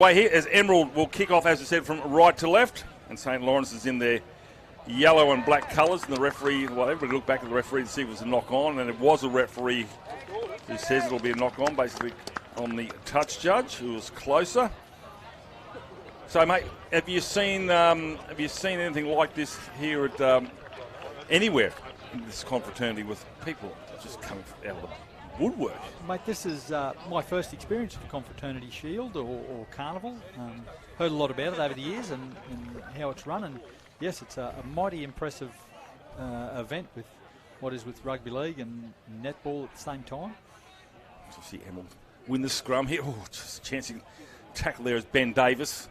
Way here as Emerald will kick off, as I said, from right to left, and St. Lawrence is in their yellow and black colours, and the referee, well, everybody looked back at the referee to see if it was a knock-on, and it was a referee who says it'll be a knock-on, basically on the touch judge, who was closer. So, mate, have you seen anything like this here at anywhere in this confraternity with people just coming out of the woodwork? Mate, this is my first experience of the Confraternity Shield or Carnival. Heard a lot about it over the years and how it's run, and yes, it's a mighty impressive event with with rugby league and netball at the same time. So see Emerald win the scrum here. Oh, just chancing tackle there is Ben Davis.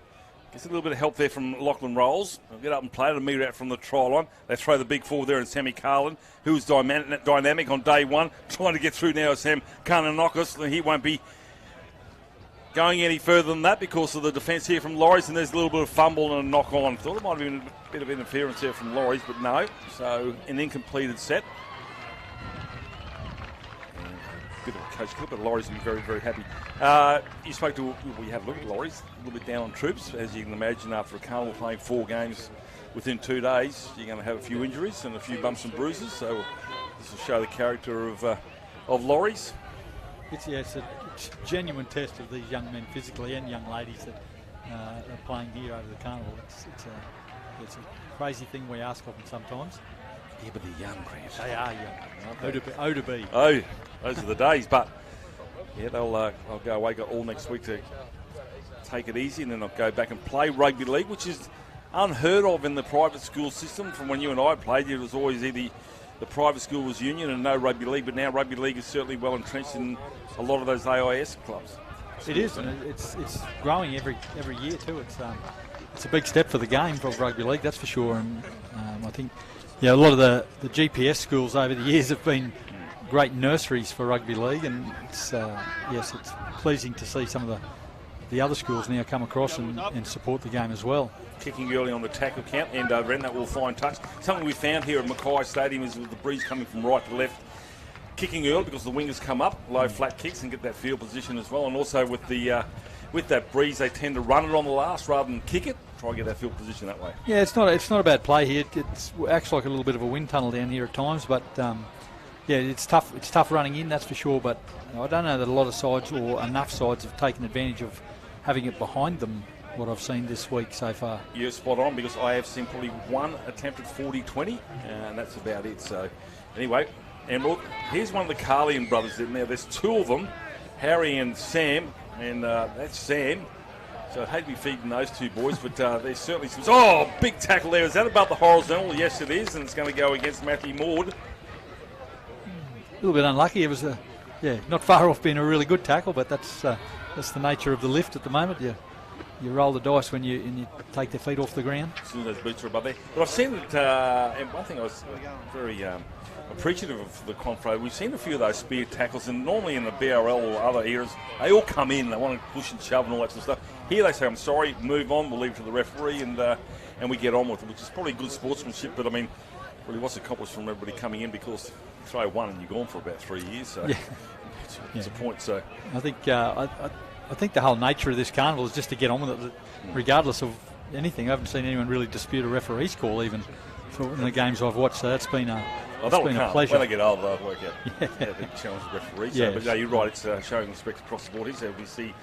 Gets a little bit of help there from Lachlan Rolls. They'll get up and play it a metre out from the try line. They throw the big forward there in Sammy Carlin, who was dynamic on day one. Trying to get through now is Sam Karnanokis. He won't be going any further than that because of the defence here from Lauries, and there's a little bit of fumble and a knock-on. Thought it might have been a bit of interference there from Lauries, but no. So an incompleted set. Bit of a coach clip, but Laurie's will be very, very happy. You spoke to, we have a look at Laurie's, a little bit down on troops, as you can imagine. After a Carnival playing 4 games within 2 days, you're going to have a few injuries and a few bumps and bruises. So this will show the character of Laurie's. It's a genuine test of these young men physically and young ladies that are playing here over the Carnival. It's a crazy thing we ask of them sometimes. Yeah, but they're young, Grant. They are young. O to be. Oh, those are the days. But yeah, they'll go away. Got all next week to take it easy, and then they'll go back and play rugby league, which is unheard of in the private school system. From when you and I played, it was always either the private school was union and no rugby league. But now rugby league is certainly well entrenched in a lot of those AIS clubs. It is, and it's growing every year too. It's a big step for the game for rugby league, that's for sure. And I think. Yeah, a lot of the GPS schools over the years have been great nurseries for rugby league, and it's pleasing to see some of the other schools now come across and support the game as well. Kicking early on the tackle count, end over end, that will fine touch. Something we found here at Mackay Stadium is with the breeze coming from right to left, kicking early because the wingers come up, low flat kicks and get that field position as well, and also with that breeze they tend to run it on the last rather than kick it. Try and get that field position that way. Yeah, it's not a bad play here. It acts like a little bit of a wind tunnel down here at times, but it's tough. It's tough running in, that's for sure. But I don't know that a lot of sides or enough sides have taken advantage of having it behind them. What I've seen this week so far. You're spot on, because I have seen probably one attempt at 40-20, and that's about it. So anyway, Emerald, here's one of the Carlian brothers in there. There's 2 of them, Harry and Sam, and that's Sam. So I'd hate to be feeding those 2 boys, but there's certainly some... Oh, big tackle there. Is that above the horizontal? Yes, it is, and it's going to go against Matthew Maud. A little bit unlucky. It was, not far off being a really good tackle, but that's the nature of the lift at the moment. You roll the dice when you take their feet off the ground. As soon as those boots are above there. But I've seen that, and one thing I was very appreciative of the Confro, we've seen a few of those spear tackles, and normally in the BRL or other eras, they all come in, they want to push and shove and all that sort of stuff. Here they say, I'm sorry, move on, we'll leave it to the referee, and we get on with it, which is probably good sportsmanship, but I mean, really what's accomplished from everybody coming in, because you throw one and you're gone for about 3 years, so it's a point. So I think I think the whole nature of this carnival is just to get on with it, regardless of anything. I haven't seen anyone really dispute a referee's call, even in the games I've watched, so that's been a pleasure. When I get older, I'll work out how to challenge the referee. So, but no, you're right, it's showing respect across the board here. So we see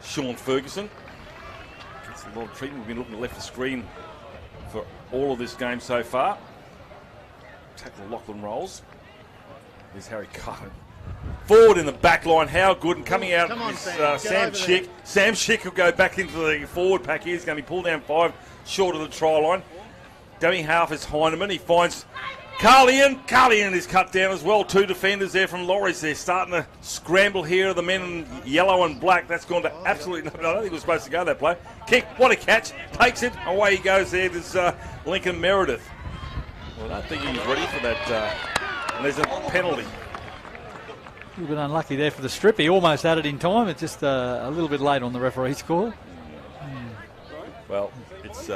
Sean Ferguson gets a lot of treatment. We've been looking left the screen for all of this game so far. Tackle Lachlan Rolls. There's Harry Cullen. Forward in the back line, how good, and coming out is Sam Schick. Sam Schick will go back into the forward pack here. He's going to be pulled down 5 short of the try line. Dummy half is Heinemann. He finds Carlian. Carlian is cut down as well. 2 defenders there from Lauries. They're starting to scramble here. The men in yellow and black. That's gone to absolutely no. I don't think it was supposed to go that play. Kick, what a catch. Takes it. Away he goes there. There's Lincoln Meredith. Well, I don't think he's ready for that. And there's a penalty. A little bit unlucky there for the strip. He almost had it in time. It's just a little bit late on the referee's call. Well, it's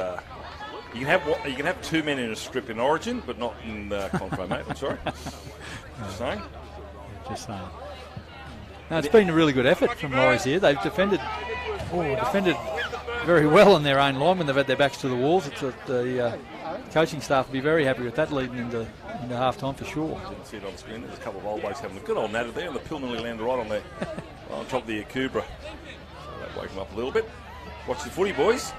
you can have 2 men in a strip in Origin, but not in Confro, mate. I'm sorry. Just saying. Just saying. No, it's been a really good effort from Lauries here. They've defended very well on their own line when they've had their backs to the walls. It's the coaching staff will be very happy with that leading into half-time for sure. Didn't see it on the screen. There's a couple of old blokes having a good old natter there, and the pill nearly landed right on there, on top of the Akubra. So that woke them up a little bit. Watch the footy, boys.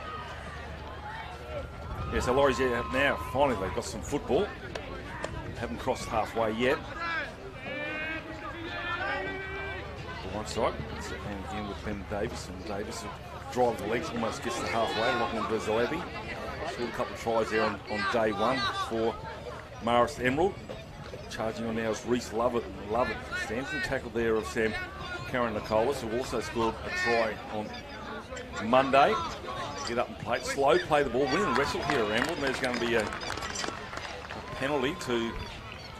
Yeah, so Laurie's here now. Finally, they've got some football. Haven't crossed halfway yet. The one side. It's again with Ben Davis, and Davis drives the legs, almost gets to halfway, locking into Zalevi. Scored a couple of tries there on day one for Marist Emerald. Charging on now is Reese Lovett. Stands in tackle there of Sam Karen Nicolas, who also scored a try on Monday. Get up and play. Slow play the ball. Win and wrestle here at Emerald. And there's going to be a penalty to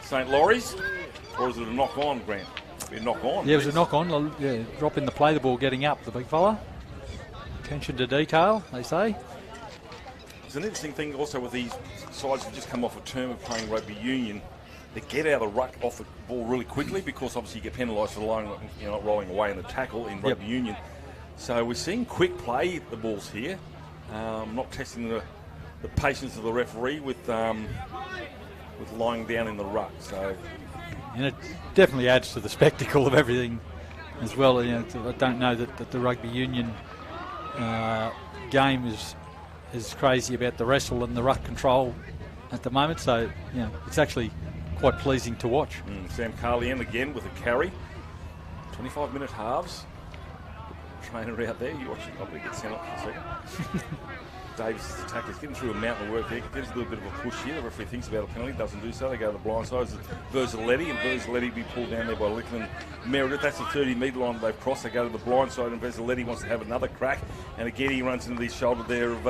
St. Laurie's. Or is it a knock on, Grant? It'll be a knock on. Yeah, it was a knock on. Yeah, dropping the play the ball, getting up, the big fella. Attention to detail, they say. It's an interesting thing also with these sides who've just come off a term of playing rugby union. They get out of the ruck off the ball really quickly because obviously you get penalised for not rolling away in the tackle in rugby union. So we're seeing quick play the balls here, not testing the patience of the referee with lying down in the ruck. So, and it definitely adds to the spectacle of everything as well. You know, I don't know that the rugby union game is crazy about the wrestle and the ruck control at the moment. So, you know, it's actually quite pleasing to watch. Sam Carlian again with a carry. 25-minute halves. Trainer out there. You watch it probably get sent off for a second. Davis' attack is getting through a mountain of work there. Gives a little bit of a push here. The referee thinks about a penalty, doesn't do so. They go to the blind side. Verzaletti, and Verzaletti be pulled down there by Lickland Meredith. That's the 30-metre line they've crossed. They go to the blind side, and Verzaletti wants to have another crack. And again, he runs into the shoulder there of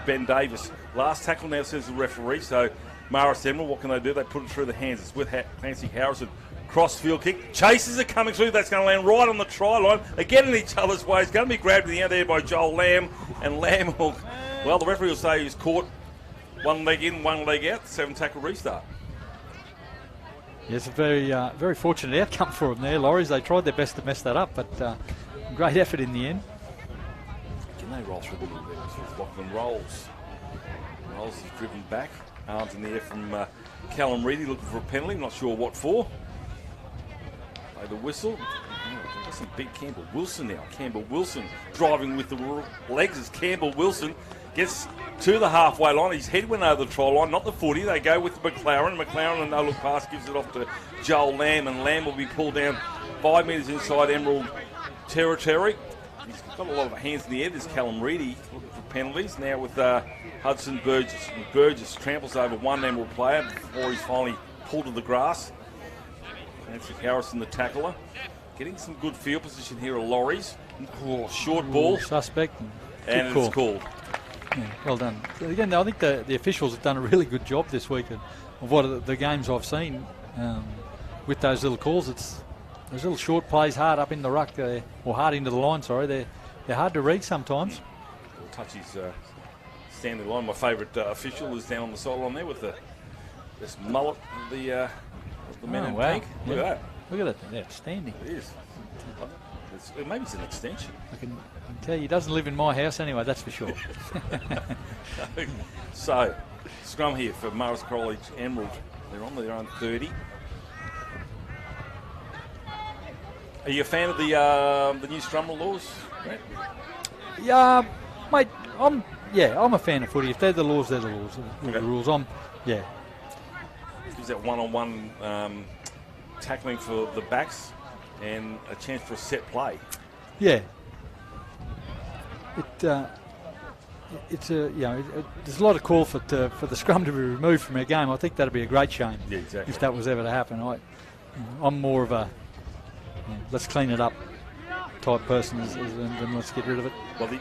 Ben Davis. Last tackle now, says the referee. So Marist Emerald, what can they do? They put it through the hands. It's with Clancy Harrison. Cross field kick. Chases are coming through. That's going to land right on the try line. They get in each other's way. It's going to be grabbed in the end there by Joel Lamb. And Lamb will, well, the referee will say he's caught one leg in, one leg out. 7 tackle restart. Yeah, it's a very fortunate outcome for them there, Lauries. They tried their best to mess that up, but great effort in the end. Can they roll through the middle there? Lachlan rolls. Rolls is driven back. Arms in the air from Callum Reedy looking for a penalty. Not sure what for. Play the whistle. That's some big Campbell Wilson now. Campbell Wilson driving with the legs as Campbell Wilson gets to the halfway line. His head went over the try line, not the footy. They go with McLaren. McLaren, a no-look pass, gives it off to Joel Lamb, and Lamb will be pulled down 5 metres inside Emerald territory. He's got a lot of hands in the air. There's Callum Reedy looking for penalties now with Hudson Burgess. And Burgess tramples over one Emerald player before he's finally pulled to the grass. Nancy Harrison, the tackler. Getting some good field position here at Laurie's. Short ball. Suspect. And it's called. Yeah, well done. Again, I think the officials have done a really good job this week of what the games I've seen with those little calls. It's those little short plays hard up in the ruck, or hard into the line, sorry. They're hard to read sometimes. Touchy's standing line. My favourite official is down on the sideline there with this mullet of the men in pink. Look at that. Look at that. Outstanding. It is. Maybe it's an extension. I can tell you, he doesn't live in my house anyway, that's for sure. So, scrum here for Marist College Emerald. They're on their own 30. Are you a fan of the new scrum laws, Grant? Yeah, mate, I'm a fan of footy. If they're the laws, they're the laws. The rules. Gives that one-on-one tackling for the backs and a chance for a set play. Yeah. There's a lot of call for the scrum to be removed from our game. I think that'd be a great shame. Yeah, exactly. If that was ever to happen. I'm more of a let's clean it up type person than let's get rid of it. Well, the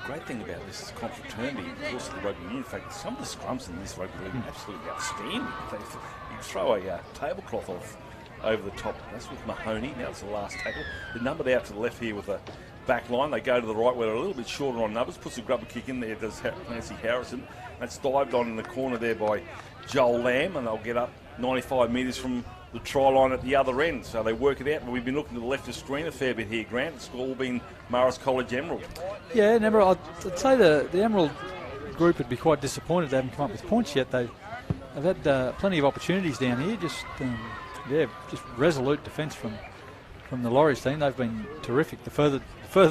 great thing about this is confraternity, of course, the rugby union. In fact, some of the scrums in this rugby league are absolutely outstanding. You throw a tablecloth off over the top. That's with Mahoney. Now it's the last tackle. They're numbered out to the left here with a back line. They go to the right where they're a little bit shorter on numbers. Puts a grubber kick in there, does Clancy Harrison. That's dived on in the corner there by Joel Lamb, and they'll get up 95 metres from the try line at the other end. So they work it out. But we've been looking to the left of screen a fair bit here, Grant. It's all been Marist College Emerald. Yeah, and Emerald, I'd say the Emerald group would be quite disappointed they haven't come up with points yet. They've had plenty of opportunities down here. Just resolute defence from the Lauries team. They've been terrific. The further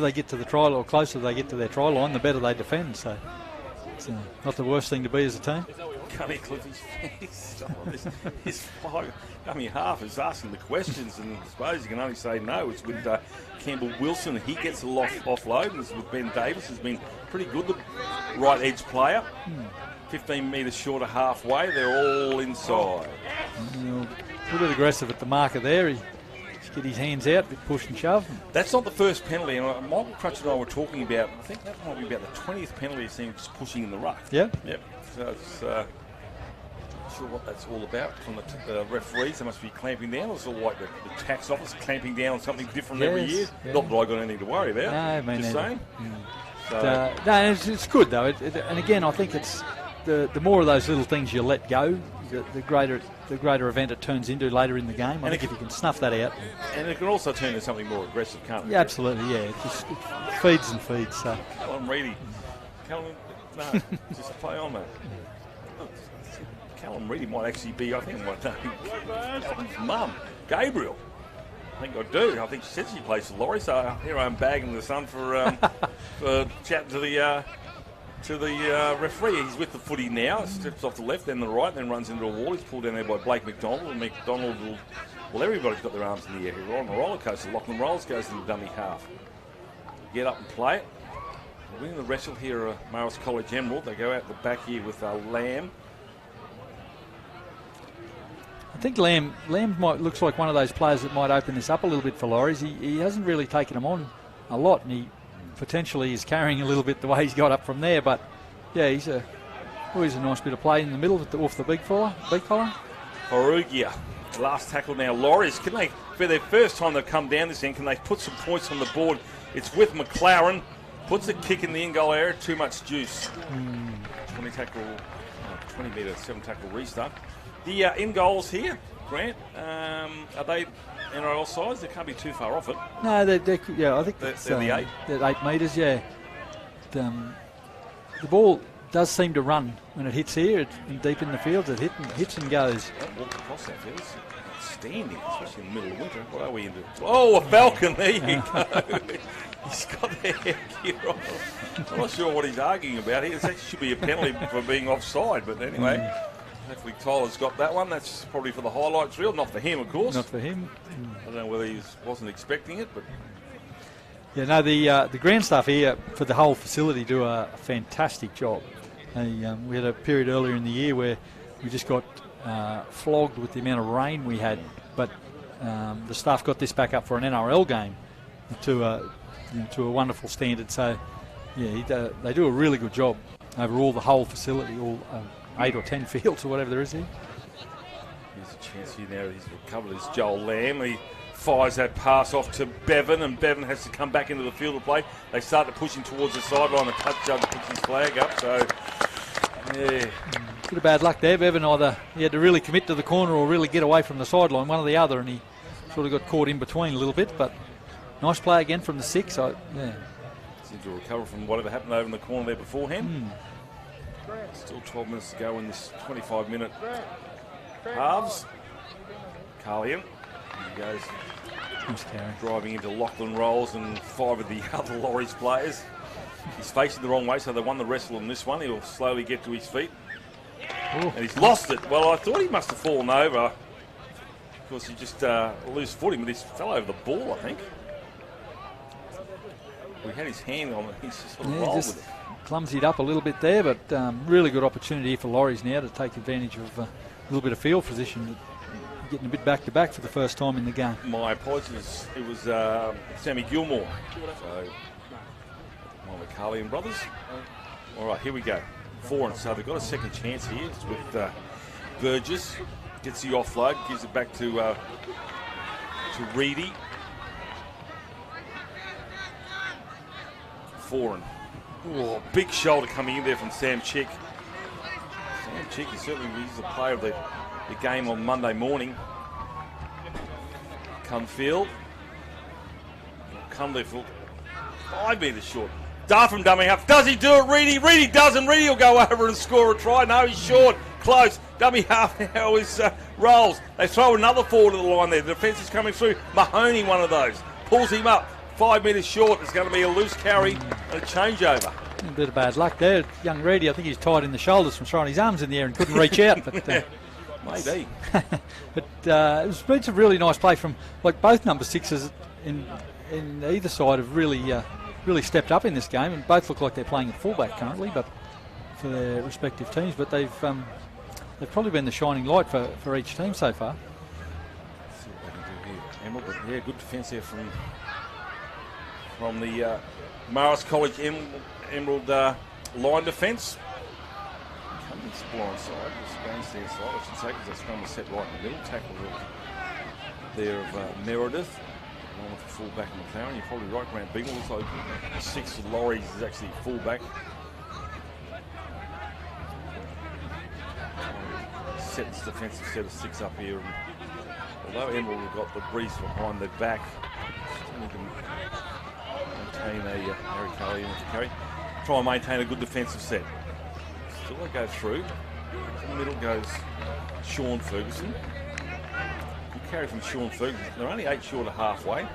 they get to the try line, or closer they get to their try line, the better they defend. So it's not the worst thing to be as a team. Cunny Cliffy's his half is asking the questions, and I suppose you can only say no. It's with Campbell Wilson. He gets a offload, and it's with Ben Davis, who's been pretty good, the right edge player. 15 metres short of halfway. They're all inside. A little bit aggressive at the marker there. He just get his hands out, a bit push and shove. That's not the first penalty, and Michael Crutch and I were talking about, I think that might be about the 20th penalty he's seen just pushing in the ruck. Yep. So it's not sure what that's all about from the referees. They must be clamping down. It's all like the tax office clamping down on something different every year. Yeah. Not that I got anything to worry about. No, I mean, just saying. So. No, it's good though. And again, I think it's the more of those little things you let go, the greater event it turns into later in the game. I think if you can snuff that out. And it can also turn into something more aggressive, can't it? Yeah, absolutely, yeah. It feeds and feeds. So. Callum Reedy. No, just play on, mate. Callum Reedy might actually be, I think, my name. Mum, Gabriel. I think I do. I think she said she plays for Laurie, so here I am bagging the son for chatting to the referee. He's with the footy now. Steps off the left, then the right, then runs into a wall. He's pulled down there by Blake McDonald. And McDonald will, everybody's got their arms in the air here. We're on a roller coaster. Lachlan Rolls goes to the dummy half. Get up and play it. Winning the wrestle here at Marist College Emerald. They go out the back here with Lamb. I think Lamb looks like one of those players that might open this up a little bit for Lauries. He hasn't really taken them on a lot, and he potentially is carrying a little bit the way he's got up from there. But yeah, he's always a nice bit of play in the middle off the big fella. Horugia, last tackle now. Lauries, can they, for their first time they've come down this end, can they put some points on the board? It's with McLaren. Puts a kick in the in-goal area, too much juice. 20 metre, 7 tackle restart. The in-goals here, Grant, are they NRL size? They can't be too far off it. No, I think they're the 8. They're 8 metres, yeah. The ball does seem to run when it hits here and deep in the field. It hits and goes. Walk across that field. Outstanding, especially in the middle of winter. What are we into? Oh, a falcon! There you go. He's got their gear on. I'm not sure what he's arguing about here. It actually should be a penalty for being offside, but anyway, hopefully Tyler's got that one. That's probably for the highlights reel, not for him, of course. Not for him. I don't know whether he wasn't expecting it, but yeah, no. The ground staff here for the whole facility do a fantastic job. We had a period earlier in the year where we just got flogged with the amount of rain we had, but the staff got this back up for an NRL game to a wonderful standard. So yeah, they do a really good job overall, the whole facility, all 8 or 10 fields or whatever there is here. Here's a chance here now. He's recovered his Joel Lamb. He fires that pass off to Bevan, and Bevan has to come back into the field of play. They start to push him towards the sideline. The touch judge puts his flag up. So yeah, bit of bad luck there. Bevan he had to really commit to the corner or really get away from the sideline, one or the other, and he sort of got caught in between a little bit. But nice play again from the 6. Seems to recover from whatever happened over in the corner there beforehand. Still 12 minutes to go in this 25-minute halves. Carlian, he goes driving into Lachlan Rolls and 5 of the other Lauries players. He's facing the wrong way, so they won the wrestle on this one. He'll slowly get to his feet. Ooh. And he's lost it. Well, I thought he must have fallen over. Of course, he just loose footing, but he fell over the ball, I think. We had his hand on it. He's just sort of rolled with it. Clumsied up a little bit there, but really good opportunity for Lauries now to take advantage of a little bit of field position, getting a bit back-to-back for the first time in the game. My apologies. It was Sammy Gilmore. So, one of the Carlian brothers. All right, here we go. 4, and so they've got a second chance here. It's with Burgess. Gets the offload, gives it back to Reedy. Foreign. Oh, big shoulder coming in there from Sam Chick. Sam Chick is certainly he's the player of the game on Monday morning. come field. Come left foot. 5 metres short. Dart from dummy half. Does he do it, Reedy? Reedy doesn't. Reedy will go over and score a try. No, he's short. Close. Dummy half now is rolls. They throw another forward to the line there. The defence is coming through. Mahoney, one of those. Pulls him up. 5 metres short. It's going to be a loose carry and a changeover. A bit of bad luck there. Young Reedy, I think he's tied in the shoulders from throwing his arms in the air and couldn't reach out. But, maybe. But it's been some really nice play from like both number sixes in either side have really stepped up in this game, and both look like they're playing at fullback currently, but for their respective teams. But they've probably been the shining light for each team so far. Let's see what they can do here. Emerald, but yeah, good defence there from the Morris College Emerald line defence. Coming blind side, just against their side, I should say, because that scrum was set right in the middle. Tackle there of Meredith. Along with the fullback in McLaren. You're probably right, Grant Beagle. Looks like 6 of Laurie's is actually fullback. Set this defensive set of 6 up here. And although Emerald have got the breeze behind their back, still can maintain a Harry Carley in the carry. Try and maintain a good defensive set. Still they go through. In the middle goes Sean Ferguson. Good carry from Sean Ferguson. They're only 8 short of halfway.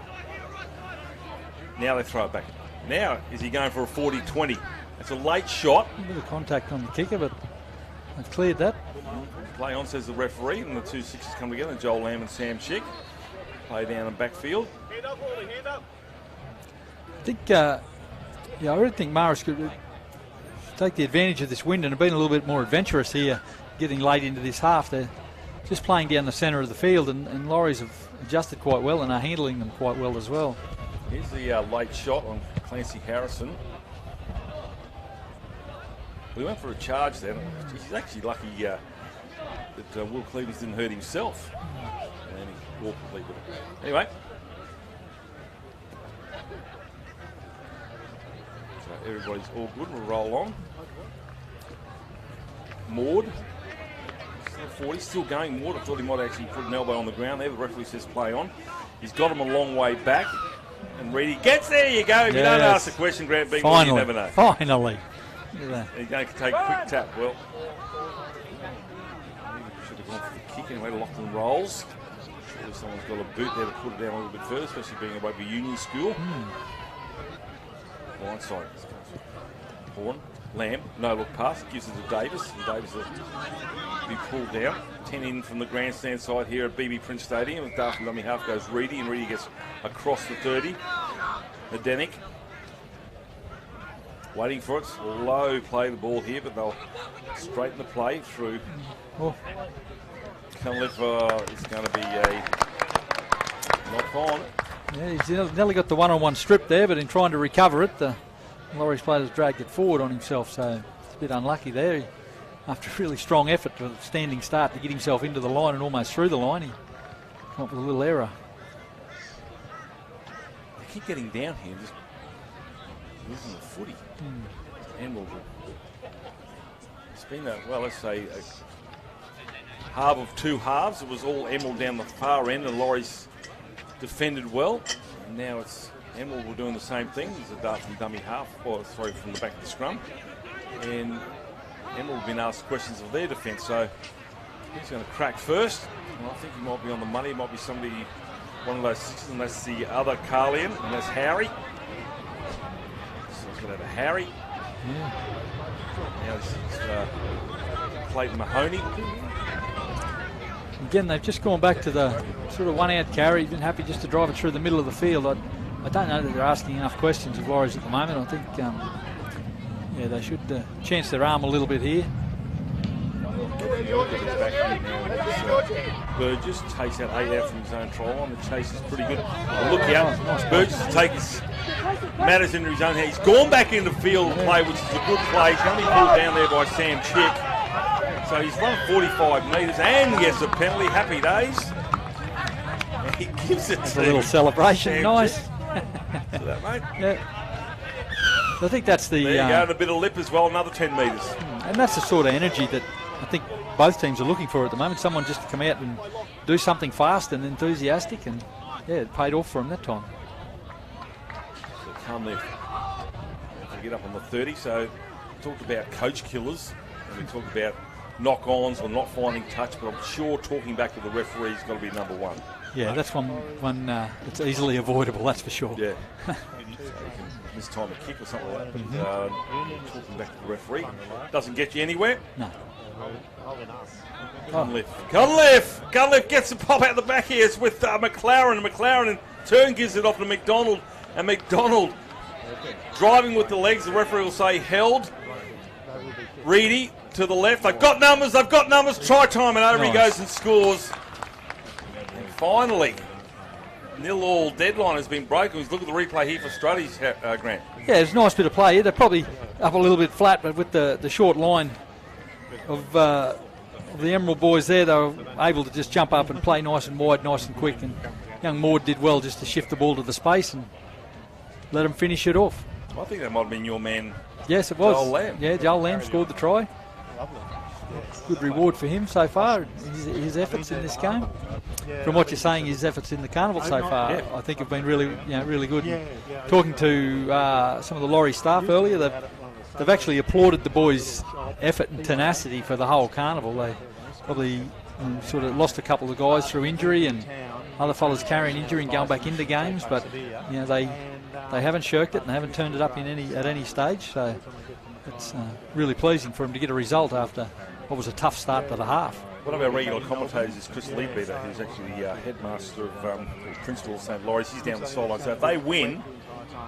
Now they throw it back. Now is he going for a 40-20? It's a late shot. A bit of contact on the kicker, but they've cleared that. Play on, says the referee, and the 2 sixes come together. Joel Lamb and Sam Schick. Play down in backfield. I think, I really think Morris could take the advantage of this wind and have been a little bit more adventurous here, getting late into this half. They're just playing down the centre of the field, and Lauries have adjusted quite well and are handling them quite well as well. Here's the late shot on Clancy Harrison. We went for a charge then. He's actually lucky that Will Cleavers didn't hurt himself. And he awkwardly with it. Anyway. So everybody's all good. We'll roll on. Maud. 40, still going. Maud, I thought he might actually put an elbow on the ground there. The referee says play on. He's got him a long way back. And Reedy gets there. You go. If you don't ask the question, Grant Beagle, you never know. Finally. He's going to take a quick tap. Well, should have gone for the kick anyway. Lachlan rolls. Surely someone's got a boot there to put it down a little bit further, especially being a rugby union school. Blindside. Horn. Lamb. No look pass. Gives it to Davis. And Davis will be pulled down. 10 in from the grandstand side here at BB Prince Stadium. With Darth and dummy half goes Reedy, and Reedy gets across the 30. Medenic. Waiting for it. Low play the ball here, but they'll straighten the play through. Cunliffe is going to be a knock on. Yeah, he's nearly got the one-on-one strip there, but in trying to recover it, the Laurie's player has dragged it forward on himself, so it's a bit unlucky there. After a really strong effort for a standing start to get himself into the line and almost through the line, he came up with a little error. They keep getting down here, just losing the footy. Emerald. It's been let's say a half of 2 halves. It was all Emerald down the far end, and Laurie's defended well. And now it's Emerald were doing the same thing. There's a dart from dummy half, from the back of the scrum. And Emerald have been asked questions of their defence, so he's going to crack first. And I think he might be on the money. It might be somebody, one of those sixes, and that's the other Carlian, and that's Harry. So he's going to have a Harry. Now this is Clayton Mahoney. Again, they've just gone back to the sort of one-out carry. Been happy just to drive it through the middle of the field. I don't know that they're asking enough questions of Warriors at the moment. I think, they should chance their arm a little bit here. Burgess takes out 8 out from his own try line. The chase is pretty good. Look out. Nice Burgess takes matters into his own hand. He's gone back into field play, which is a good play. He's only pulled down there by Sam Chick. So he's run 45 metres and gets a penalty. Happy days. And he gives it to a little celebration. Sam nice. To that, mate. Yeah. I think that's the... There you go, and a bit of lip as well, another 10 metres. And that's the sort of energy that I think both teams are looking for at the moment. Someone just to come out and do something fast and enthusiastic. And Yeah, it paid off for him that time. So come left. To get up on the 30. So we talked about coach killers, and we talked about knock-ons or not finding touch, but I'm sure talking back to the referee has got to be number one. Yeah, that's one that's easily avoidable, that's for sure. Yeah. So you can miss time a kick or something like that. But talking back to the referee doesn't get you anywhere. No. Cunliffe gets the pop out the back here. It's with McLaren. McLaren in turn gives it off to McDonald. And McDonald driving with the legs. The referee will say held. Reedy to the left. They've got numbers. Try time, and over he goes and scores. And finally, 0-all deadline has been broken. Let's look at the replay here for Strutty's, Grant. Yeah, it's a nice bit of play here. They're probably up a little bit flat, but with the short line of the Emerald boys there, they were able to just jump up and play nice and wide, nice and quick. And young Maud did well just to shift the ball to the space and let them finish it off. I think that might have been your man. Yes, it was. Joel Lamb. Yeah, Joel Lamb scored the try. Good reward for him so far, his efforts in this game. From what you're saying, his efforts in the carnival so far, I think have been really good. Talking to some of the Laurie staff earlier, they've actually applauded the boys' effort and tenacity for the whole carnival. They probably sort of lost a couple of guys through injury and other fellas carrying injury and going back into games, but they haven't shirked it and they haven't turned it up at any stage. So it's really pleasing for him to get a result after what was a tough start to the half. One of our regular commentators is Chris Leadbeater, who's actually the headmaster of principal of St. Laurie's. He's down the sideline. So if they win,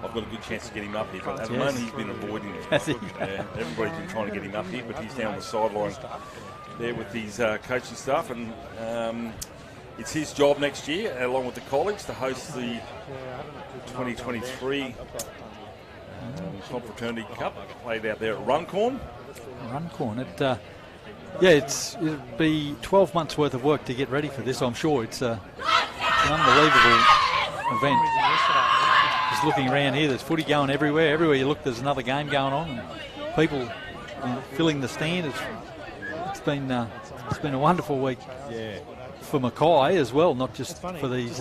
I've got a good chance to get him up here. But at the moment, he's been avoiding it. Everybody's been trying to get him up here, but he's down the sideline there with his coaching staff. And it's his job next year, along with the college, to host the 2023 Confraternity Cup, played out there at Runcorn. It'll be 12 months worth of work to get ready for this, I'm sure. It's an unbelievable event. Just looking around here, there's footy going everywhere. Everywhere you look, there's another game going on. And people filling the stand. It's been a wonderful week for Mackay as well, not just for these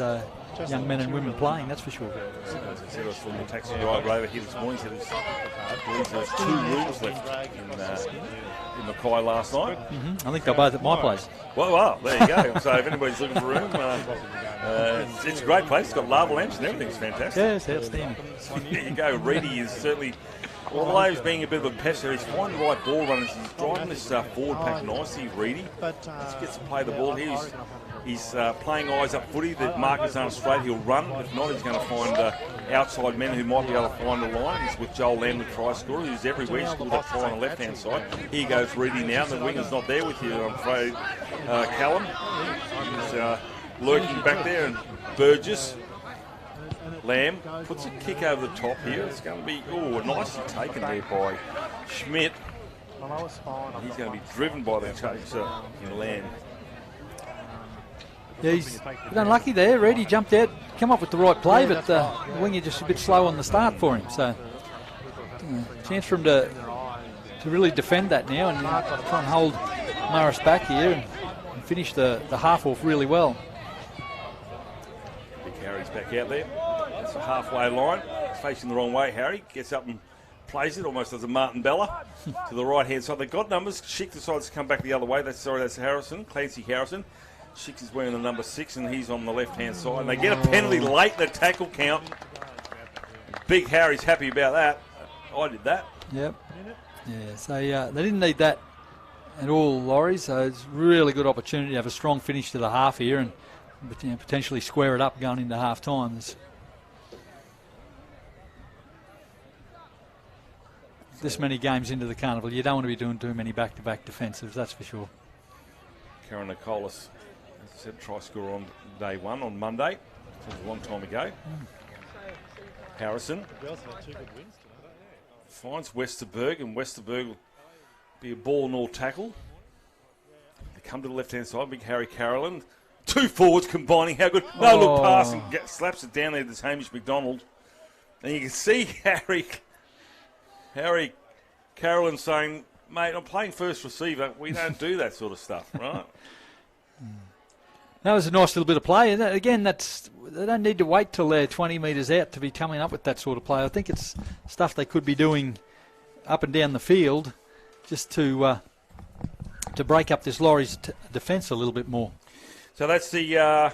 young men and women playing, that's for sure. As I said, I was from the taxi driver over here this morning. Said I believe there's 2 rooms left in Mackay last night. I think they're both at my place. Well, there you go. So if anybody's looking for a room, it's a great place. It's got lava lamps and everything's fantastic. Yeah, it's outstanding. There you go. Reedy is certainly, although he's being a bit of a pest there, he's finding the right ball runners. He's driving this forward pack nicely, Reedy. He gets to play the ball here. He's playing eyes up footy. The markers aren't straight. He'll run. If not, he's going to find outside men who might be able to find a line. He's with Joel Lamb, the try scorer, who's everywhere. He scored that try on the left-hand side. Here goes Reedy now. The winger's not there with you, I'm afraid, Callum. He's lurking back there. And Burgess, Lamb, puts a kick over the top here. It's going to be, nicely taken there by Schmidt. He's going to be driven by the chaser in Lamb. Yeah, he's been unlucky there. Reedy jumped out, come up with the right play, but the winger just a bit slow on the start for him. So, chance for him to really defend that now and try and hold Morris back here and finish the half off really well. Big Harry's back out there. That's the halfway line. He's facing the wrong way, Harry. Gets up and plays it almost as a Martin Bella to the right-hand side. They've got numbers. Schick decides to come back the other way. That's Harrison, Clancy Harrison. Schicks is wearing the number 6 and he's on the left-hand side. And they get a penalty late in the tackle count. Big Harry's happy about that. I did that. Yep. Yeah, so they didn't need that at all, Laurie. So it's a really good opportunity to have a strong finish to the half here and potentially square it up going into half-time. This many games into the carnival, you don't want to be doing too many back-to-back defensives, that's for sure. Karen Nicolas, as I said, try scorer on day 1 on Monday. It was a long time ago. Harrison finds Westerberg, and Westerberg will be a ball and all tackle. They come to the left-hand side, big Harry Carolyn. 2 forwards combining, how good. No look pass and slaps it down there to Hamish McDonald. And you can see Harry Carolyn saying, mate, I'm playing first receiver. We don't do that sort of stuff, right? That was a nice little bit of play. And again, they don't need to wait till they're 20 metres out to be coming up with that sort of play. I think it's stuff they could be doing up and down the field just to break up this Laurie's defence a little bit more. So that's the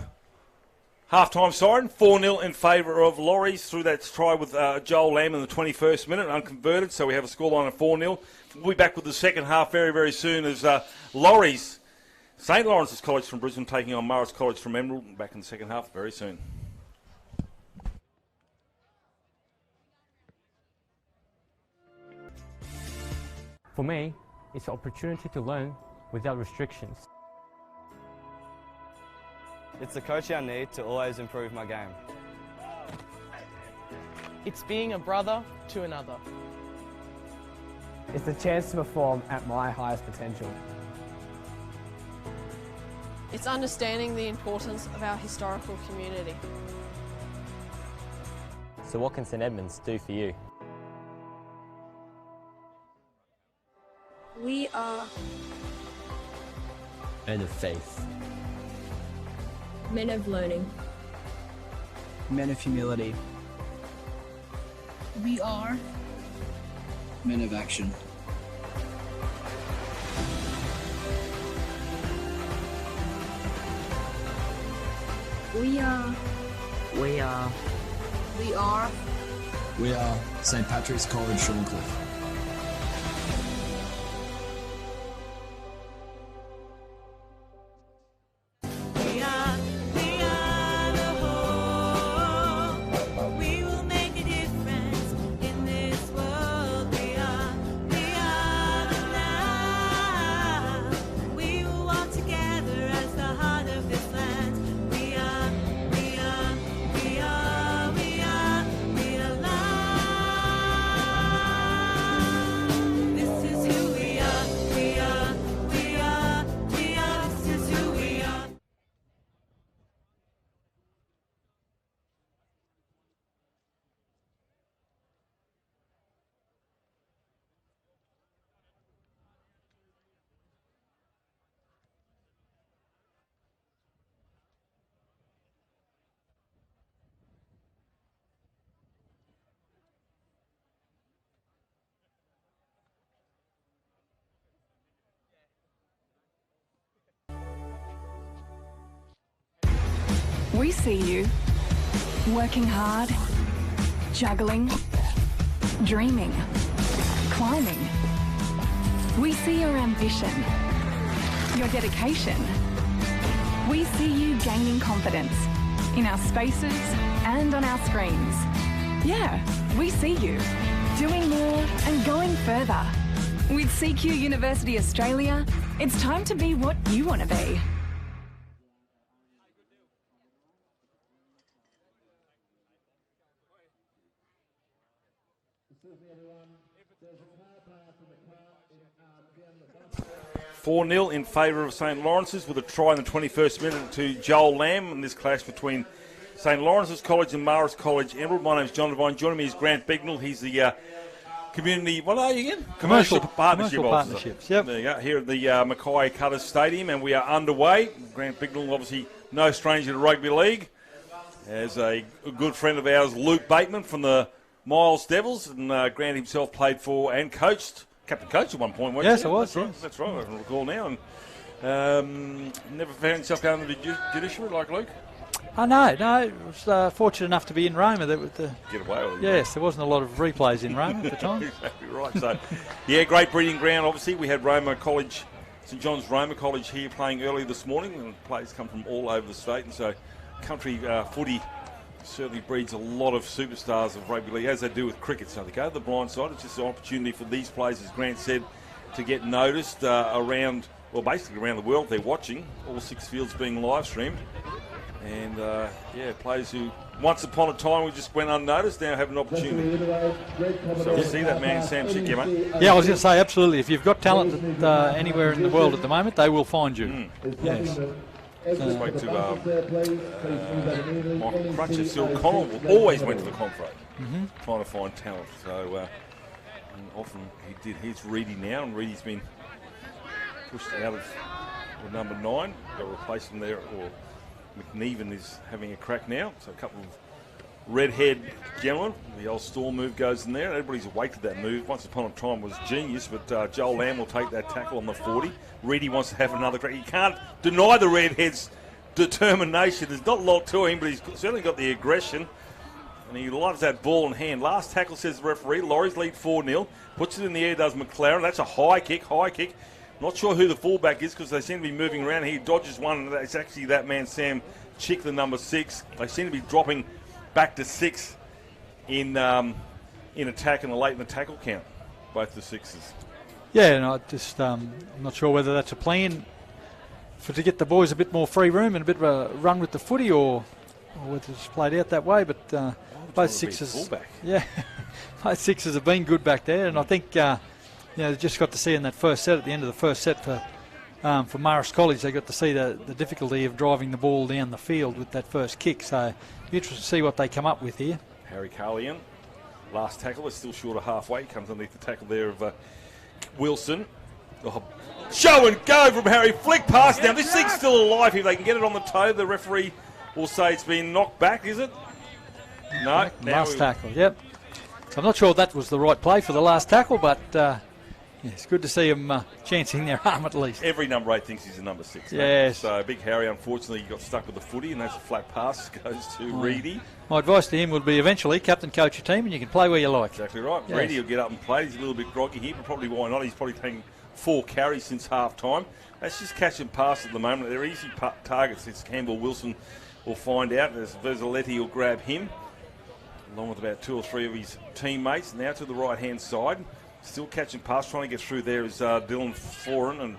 half-time siren, 4-0 in favour of Laurie's through that try with Joel Lamb in the 21st minute, unconverted, so we have a scoreline of 4-0. We'll be back with the second half very, very soon as Laurie's St Lawrence's College from Brisbane taking on Morris College from Emerald. Back in the second half very soon. For me, it's an opportunity to learn without restrictions. It's the coach I need to always improve my game. It's being a brother to another. It's the chance to perform at my highest potential. It's understanding the importance of our historical community. So what can St Edmunds do for you? We are Men of faith. men of learning. Men of humility. We are Men of action. We are We are We are St Patrick's College, Shorncliffe. We see you working hard, juggling, dreaming, climbing. We see your ambition, your dedication. We see you gaining confidence in our spaces and on our screens. Yeah, we see you doing more and going further. With CQ University Australia, it's time to be what you want to be. Four 0 in favour of St Lawrence's with a try in the 21st minute to Joel Lamb in this clash between St Lawrence's College and Morris College Emerald. My name's John Devine. Joining me is Grant Bignell. He's the community, what are you again? Commercial Partnerships, yep. There you go, here at the Mackay Cutters Stadium, and we are underway. Grant Bignell, obviously no stranger to rugby league, as a good friend of ours, Luke Bateman from the Miles Devils, and Grant himself played for and coached, captain coach at one point, wasn't Yes, he? I was, That's right, I can recall now. And never found himself going to the judiciary like Luke? Oh, no, I was fortunate enough to be in Roma. Get away with it. Yes, there wasn't a lot of replays in Roma at the time. Exactly right. So, yeah, great breeding ground, obviously. We had Roma College, St John's Roma College here playing early this morning, and players come from all over the state, and so country footy certainly breeds a lot of superstars of rugby league, as they do with cricket. So they go to the blind side. It's just an opportunity for these players, as Grant said, to get noticed basically around the world. They're watching, all six fields being live streamed. And, players who once upon a time we just went unnoticed now have an opportunity. So we'll see that man, Sam Chick, mate. Yeah, I was going to say, absolutely. If you've got talent anywhere in the world at the moment, they will find you. Yes. I spoke to Michael Crutcher. Cyril Connell always went to the Confrey trying to find talent. So often he did. Here's Reedy now, and Reedy's been pushed out of the number 9. Got to replace him there, or McNeven is having a crack now. So a couple of red-haired gentlemen. The old Storm move goes in there. Everybody's awaited that move. Once upon a time was genius, but Joel Lamb will take that tackle on the 40. Reedy wants to have another crack. You can't deny the redhead's determination. There's not a lot to him, but he's certainly got the aggression. And he loves that ball in hand. Last tackle, says the referee. Lauries lead 4-0. Puts it in the air, does McLaren. That's a high kick. Not sure who the fullback is because they seem to be moving around. He dodges one, and it's actually that man, Sam Chick, the number 6. They seem to be dropping back to 6 in attack and late in the tackle count, both the 6s. Yeah, and I just I'm not sure whether that's a plan to get the boys a bit more free room and a bit of a run with the footy, or whether it's played out that way. But both 6s, yeah, both 6s have been good back there, and I think they just got to see in that first set, at the end of the first set for Marist College, they got to see the difficulty of driving the ball down the field with that first kick. So be interested to see what they come up with here. Harry Carlian, last tackle, is still short of halfway. Comes underneath the tackle there of Wilson. Oh, show and go from Harry. Flick pass now. This thing's still alive. If they can get it on the toe, the referee will say it's been knocked back, is it? No. Last tackle, yep. So I'm not sure that was the right play for the last tackle, but it's good to see him chancing their arm at least. Every number 8 thinks he's a number 6. Yes. So Big Harry, unfortunately, got stuck with the footy, and that's a flat pass. Goes to Reedy. My advice to him would be eventually captain, coach your team, and you can play where you like. Exactly right. Yes. Reedy will get up and play. He's a little bit groggy here, but probably why not? He's probably taking 4 carries since half time. That's just catch and pass at the moment. They're easy targets. It's Campbell Wilson will find out. As Verzaletti will grab him, along with about 2 or 3 of his teammates. Now to the right-hand side. Still catch and pass. Trying to get through there is Dylan Foran, and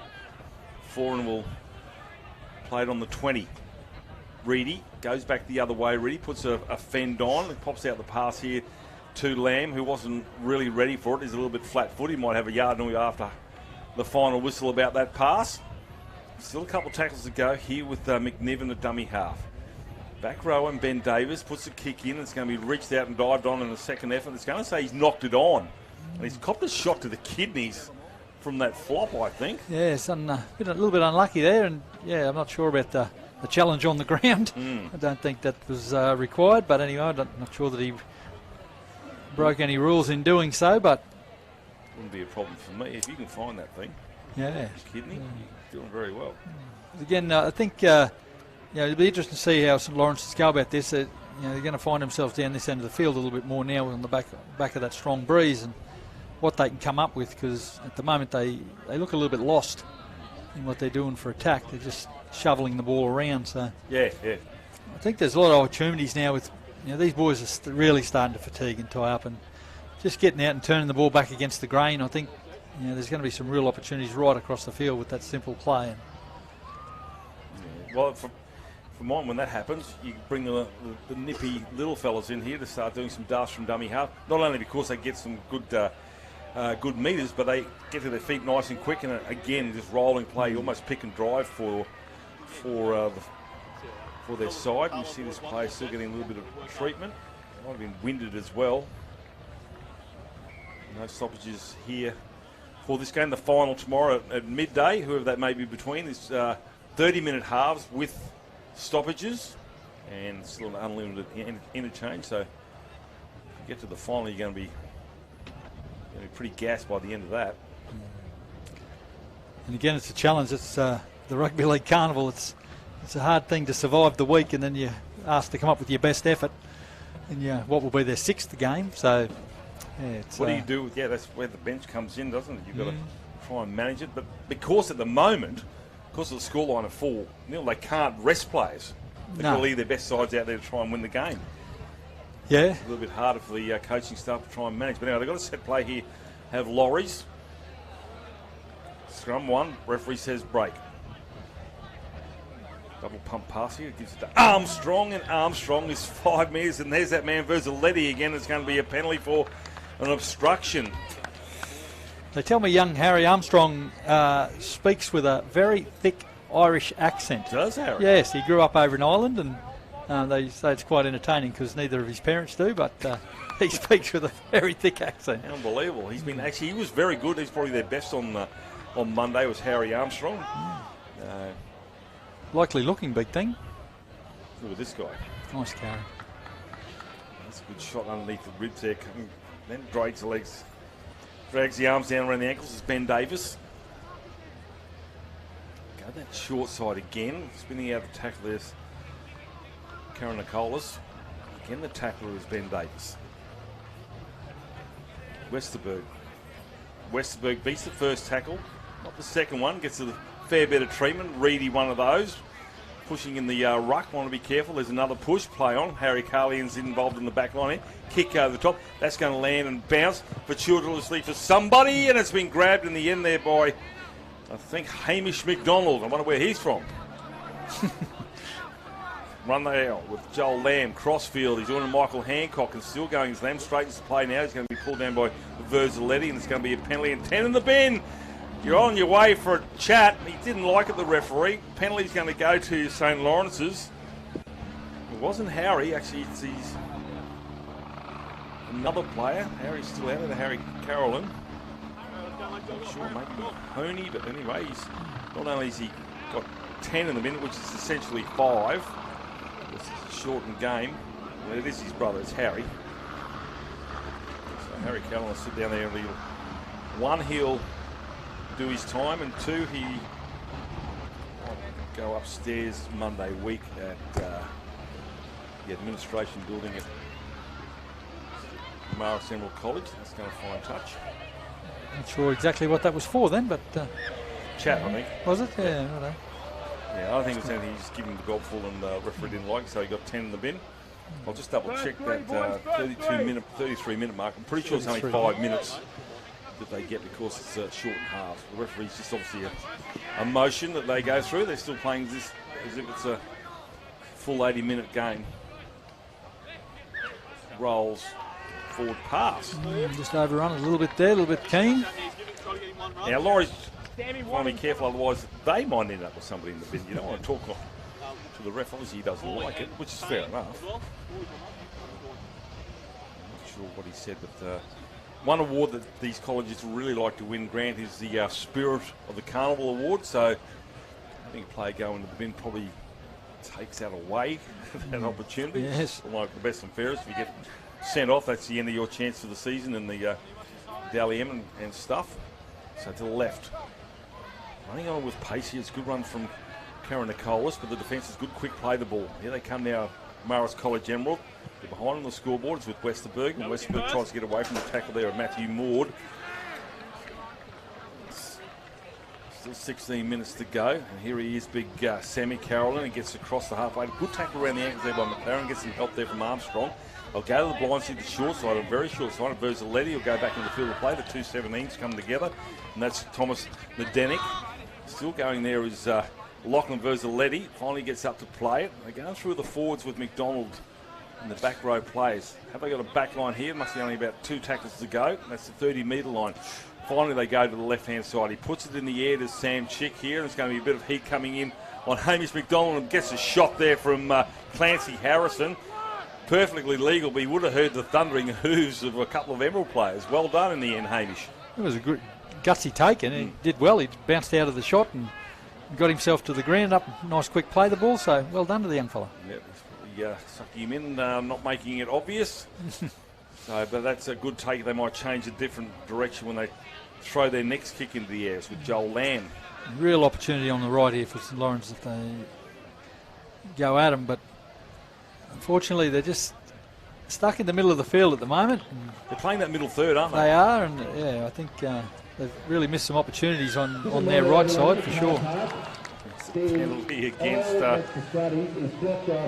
Foran will play it on the 20. Reedy goes back the other way. Reedy puts a fend on and pops out the pass here to Lamb, who wasn't really ready for it. He's a little bit flat-footed. He might have a yard or after the final whistle about that pass. Still a couple of tackles to go here with McNiven, a dummy half. Back row, and Ben Davis puts a kick in. It's going to be reached out and dived on in the second effort. It's going to say he's knocked it on. And he's copped a shot to the kidneys from that flop, I think. Yeah, it's a little bit unlucky there. And, I'm not sure about the challenge on the ground. I don't think that was required. But anyway, I'm not sure that he broke any rules in doing so. But wouldn't be a problem for me if you can find that thing. Yeah. Kidney, you're doing very well. Again, I think it'll be interesting to see how St Lawrence go about this. They're going to find themselves down this end of the field a little bit more now on the back of that strong breeze, and what they can come up with, because at the moment they look a little bit lost in what they're doing for attack. They're just shoveling the ball around. So yeah. I think there's a lot of opportunities now with these boys are really starting to fatigue and tie up, and just getting out and turning the ball back against the grain. I think there's going to be some real opportunities right across the field with that simple play. Well, for mine, when that happens, you bring the nippy little fellas in here to start doing some darts from dummy half. Not only because they get some good meters, but they get to their feet nice and quick, and again, just rolling play, almost pick and drive for their side. You see this player still getting a little bit of treatment. Might have been winded as well. No stoppages here for this game. The final tomorrow at midday, whoever that may be between, is 30-minute halves with stoppages and still an unlimited interchange. So if you get to the final, you're going to be pretty gassed by the end of that. And again, it's a challenge. It's the Rugby League Carnival. It's a hard thing to survive the week, and then you're asked to come up with your best effort in what will be their 6th game. So, what do you do? That's where the bench comes in, doesn't it? You've got to try and manage it. But because at the moment, because of the scoreline of 4-0, they can't rest players. They've got to leave their best sides out there to try and win the game. Yeah. It's a little bit harder for the coaching staff to try and manage. But anyway, they've got a set play here. Have Lauries. Scrum 1. Referee says break. Double pump pass here. Gives it to Armstrong, and Armstrong is 5 metres. And there's that man Verzaletti again. It's going to be a penalty for an obstruction. They tell me young Harry Armstrong speaks with a very thick Irish accent. Does Harry? Yes, he grew up over in Ireland, and they say it's quite entertaining because neither of his parents do, but he speaks with a very thick accent. Unbelievable. He was very good. He's probably their best on Monday was Harry Armstrong. Likely looking big thing. Look at this guy. Nice carry. That's a good shot underneath the ribs there. Then drags the legs, drags the arms down around the ankles. It's Ben Davis. Go that short side again. Spinning out the tackle there's Karen Nicholas. Again, the tackler is Ben Davis. Westerberg beats the first tackle, not the second one. Gets a fair bit of treatment. Reedy, one of those. Pushing in the ruck. Want to be careful. There's another push. Play on. Harry Carlian's involved in the back line here. Kick over the top. That's going to land and bounce fortuitously for somebody. And it's been grabbed in the end there by, I think, Hamish McDonald. I wonder where he's from. Run there with Joel Lamb. Crossfield. He's on to Michael Hancock and still going. Lamb straightens the play now. He's going to be pulled down by Verzaletti and it's going to be a penalty and 10 in the bin. You're on your way for a chat. He didn't like it, the referee. Penalty's going to go to St. Lawrence's. It wasn't Harry, actually. It's another player. Harry's still out of the Harry Carolyn. Not sure, maybe Honey, but anyway, he's not only has he got 10 in the minute, which is essentially 5. It's a shortened game. Well, it is his brother, it's Harry. So Harry Carolyn will sit down there and one, he'll do his time, and 2, he go upstairs Monday week at the administration building at Mara Central College. That's going to find touch. Not sure exactly what that was for then, but chat, I think. Was it? Yeah, I know. Yeah, I think it was anything. He just gave him the gobful and the referee didn't like it, so he got 10 in the bin. I'll just double check that 33 minute mark. I'm pretty sure it's only 5 minutes that they get because it's a short half. The referee's just obviously a motion that they go through. They're still playing this as if it's a full 80-minute game. Rolls forward pass. Just overrun a little bit there, a little bit keen. Now, Laurie's want to be careful, otherwise they might end up with somebody in the bin. You don't want to talk to the ref. Obviously, he doesn't like it, which is fair enough. I'm not sure what he said, but one award that these colleges really like to win, Grant, is the Spirit of the Carnival Award. So I think a player going to the bin probably takes that away, that opportunity. Yes. Like the best and fairest, if you get sent off, that's the end of your chance for the season and the Dally M and stuff. So to the left. Running on with pace here. It's a good run from Karen Nicholas, but the defence is good. Quick play the ball. Here they come now, Marist College Emerald. They're behind on the scoreboard. It's with Westerberg. And Westerberg tries to get away from the tackle there of Matthew Maud. Still 16 minutes to go. And here he is, big Sammy Carolyn. He gets across the halfway. Good tackle around the ankles there by McLaren. Gets some help there from Armstrong. They'll go to the blind side, the short side, a very short side. Verzaletti will go back into the field of play. The 2 17s come together. And that's Thomas Nadenic. Still going there is Lachlan Verzaletti. Finally gets up to play it. They're going through the forwards with McDonald and the back row players. Have they got a back line here? Must be only about 2 tackles to go. That's the 30-metre line. Finally, they go to the left-hand side. He puts it in the air to Sam Chick here. And there's going to be a bit of heat coming in on Hamish McDonald and gets a shot there from Clancy Harrison. Perfectly legal, but he would have heard the thundering hooves of a couple of Emerald players. Well done in the end, Hamish. It was a good gutsy take, and he did well. He bounced out of the shot and got himself to the ground. Up, nice quick play the ball. So well done to the young fella. Yeah, sucking him in, not making it obvious. So, but that's a good take. They might change a different direction when they throw their next kick into the air. It's with Joel Lamb. Real opportunity on the right here for St Lawrence if they go at him, but unfortunately they're just stuck in the middle of the field at the moment. They're playing that middle third, aren't they? They are, and yeah, I think they've really missed some opportunities on their right side for sure. Penalty against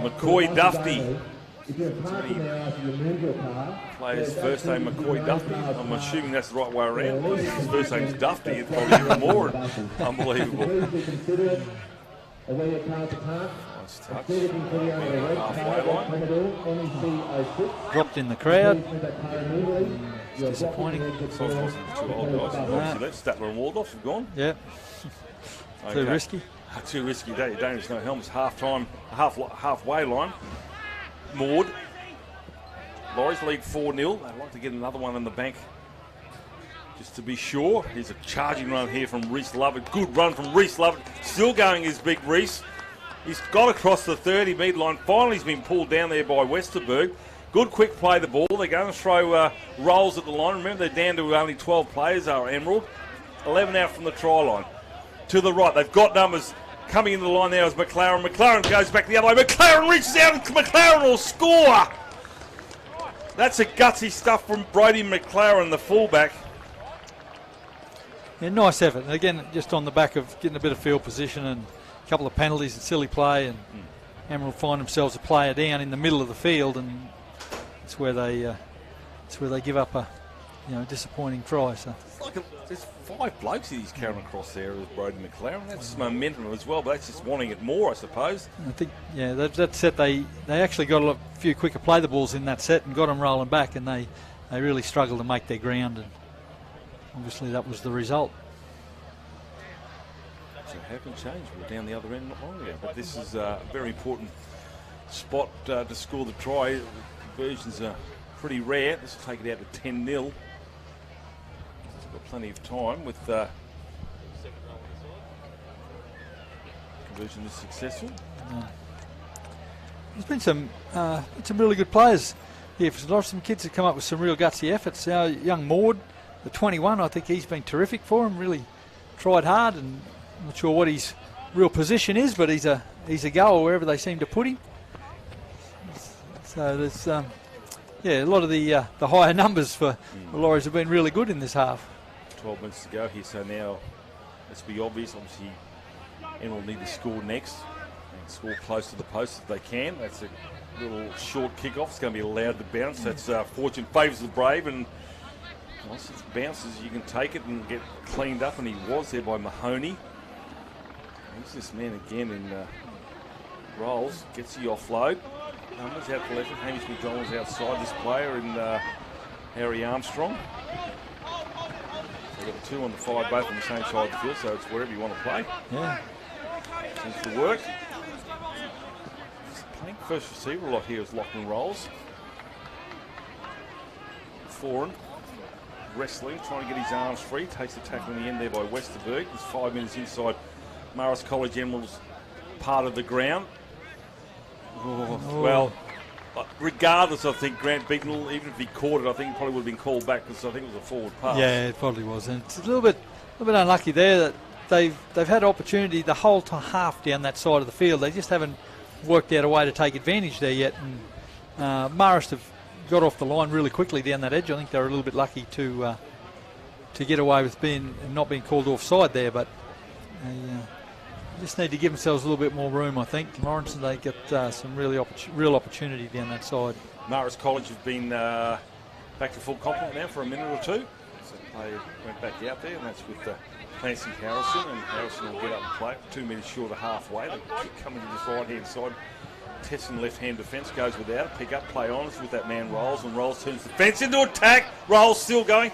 McCoy Duffy. Players first name McCoy Duffy. I'm assuming that's the right way around. Because his first name's Duffy, it's probably even more unbelievable. Nice touch. Halfway line. Dropped in the crowd. It's disappointing. So of course the 2 old guys. Obviously left. Statler and Waldorf have gone. Yeah. Okay. Too risky. Too risky. Dangerous. No helmets. Halfway line. Maud. Laurie's lead 4-0. They'd like to get another one in the bank just to be sure. Here's a charging run here from Reese Lovett. Good run from Reese Lovett. Still going is big Reese. He's got across the 30-metre line. Finally, he's been pulled down there by Westerberg. Good quick play the ball. They're going to throw rolls at the line. Remember, they're down to only 12 players, are Emerald. 11 out from the try line. To the right, they've got numbers. Coming into the line now is McLaren. McLaren goes back the other way. McLaren reaches out and McLaren will score. That's a gutsy stuff from Brody McLaren, the fullback. Yeah, nice effort. And again, just on the back of getting a bit of field position and a couple of penalties and silly play, and Emerald find themselves a player down in the middle of the field, and it's where they give up a disappointing try. So There's 5 blokes he's carrying across there with Brody McLaren. That's momentum as well, but that's just wanting it more, I suppose. I think, that set they actually got a few quicker play the balls in that set and got them rolling back, and they really struggled to make their ground, and obviously that was the result. So how can change? We're down the other end not long ago, but this is a very important spot to score the try. Conversions are pretty rare. This will take it out to 10-0. Got plenty of time with conversion is successful. There's been some really good players here. Some kids have come up with some real gutsy efforts. Our young Maud, the 21, I think he's been terrific for him. Really tried hard, and I'm not sure what his real position is, but he's a goer wherever they seem to put him. So there's a lot of the higher numbers for the Lauries have been really good in this half. 12 minutes to go here, so now let's be obvious. Obviously, Emerald need to score next and score close to the post if they can. That's a little short kick-off. It's going to be allowed to bounce. That's fortune favours the brave, and once it bounces, you can take it and get cleaned up, and he was there by Mahoney. Here's this man again in rolls, gets the offload. Numbers out to left, and Hamish McDonald's outside this player, and Harry Armstrong. We've got the 2 on the 5, both on the same side of the field, so it's wherever you want to play. Yeah. Seems to work. Playing first receiver a lot here is Lachlan Rolls. Foran wrestling, trying to get his arms free. Takes the tackle in the end there by Westerberg. There's 5 minutes inside Marist College Emerald's part of the ground. Well, regardless, I think Grant Bignell, even if he caught it, I think he probably would have been called back because I think it was a forward pass. Yeah, it probably was, and it's a little bit unlucky there that they've had opportunity the whole half down that side of the field. They just haven't worked out a way to take advantage there yet. And Marist have got off the line really quickly down that edge. I think they were a little bit lucky to get away with not being called offside there, but they just need to give themselves a little bit more room, I think. Lawrence, they get some real opportunity down that side. Marist College have been back to full complement now for a minute or two. So they went back out there, and that's with Clancy Harrison, and Harrison will get up and play 2 metres short of halfway. They kick coming to this right-hand side. Testing left-hand defence, goes without it. Pick up, play on with that man Rolls, and Rolls turns the fence into attack. Rolls still going